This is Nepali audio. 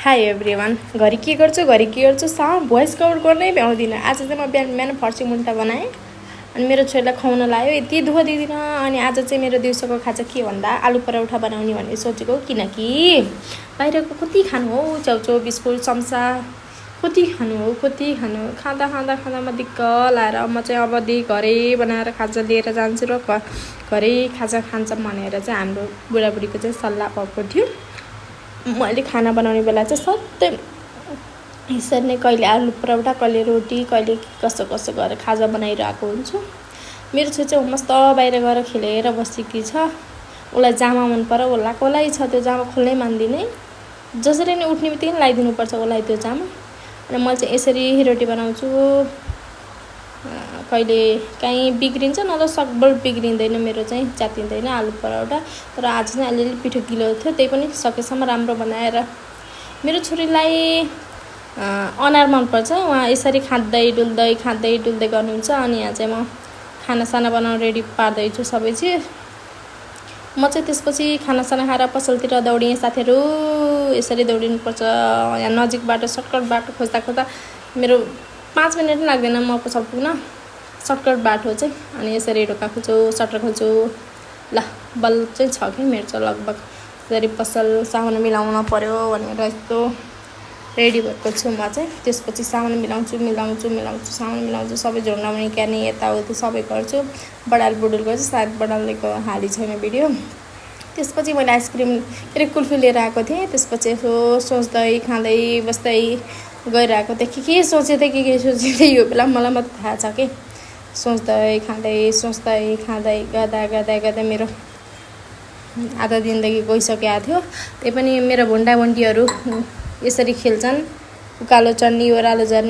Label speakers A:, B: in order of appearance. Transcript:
A: हाई एभ्रिवान घरि के गर्छु भोइस कभर गर्नै भ्याउँदिनँ। आज चाहिँ म बिहान फर्सी मुन्टा बनाएँ अनि मेरो छोरीलाई खुवाउन लायो। यति दुःख दिँदिनँ। अनि आज चाहिँ मेरो दिउँसोको खाजा के भन्दा आलु पराठा बनाउने भन्ने सोचेको, किनकि बाहिरको कति खानु हो, च्याउचो बिस्कुट चम्चा कति खानु खाँदा म दिक्क लाएर म चाहिँ अबदेखि घरै बनाएर खाजा लिएर जान्छु र घरै खाजा खान्छ भनेर चाहिँ हाम्रो बुढाबुढीको चाहिँ सल्लाह भएको थियो। मैले खाना बनाउने बेला चाहिँ सधैँ यसरी नै कहिले आलु पराठा, कहिले रोटी, कहिले कसो गरेर खाजा बनाइरहेको हुन्छु। मेरो छोरी चाहिँ मस्त बाहिर गएर खेलेर बसेकी छ। उसलाई जामा मन पर्यो, उसलाई छ त्यो जामा खोल्नै मान्दिनँ। जसरी नै उठ्ने बित्तिकै लगाइदिनुपर्छ उसलाई त्यो जामा। अनि मैले चाहिँ यसरी रोटी बनाउँछु। कहिले काहीँ बिग्रिन्छ, न त सकभर बिग्रिँदैन, मेरो चाहिँ च्यातिँदैन आलु पराठा। तर आज चाहिँ अलिअलि पिठो गिलो थियो, त्यही पनि सकेसम्म राम्रो बनाएर। मेरो छोरीलाई अनार मनपर्छ। उहाँ यसरी खाँदै डुल्दै गर्नुहुन्छ। अनि यहाँ चाहिँ म खानासाना बनाउन रेडी पार्दैछु सबै चिज। म चाहिँ त्यसपछि खानासाना खाएर पसलतिर दौडेँ। साथीहरू यसरी दौडिनुपर्छ। यहाँ नजिक बाटो, सर्टकट बाटो खोज्दा मेरो 5 मिनट लाग्दैन म पसल पुग्न। सर्टकट बाटो चाहिँ। अनि यसरी ढोका खोल्छु, सटर खोल्छु। ल बल चाहिँ छ कि मेरो चाहिँ लगभग यसरी पसल सामान मिलाउन पर्यो भनेर यस्तो रेडी भएको छु म चाहिँ। त्यसपछि सामान मिलाउँछु, सामान मिलाउँछु, सबै झोड्न निकाल्ने यताउति सबै गर्छु। बडाल बुडुल गर्छु। सायद बडालले हाली छैन भिडियो। त्यसपछि मैले आइसक्रिम के अरे कुल्फी लिएर आएको थिएँ। त्यसपछि यसो सोच्दै खाँदै बस्दै गइरहेको थिएँ। के सोचेँ यो बेला मलाई मात्रै थाहा छ कि। सोच्दै खाँदै गर्दा मेरो आधा दिनदेखि गइसकेको थियो। त्यही पनि मेरो भुन्डाभुन्डीहरू यसरी खेल्छन्। उकालो चढ्ने, ओह्रालो झर्ने।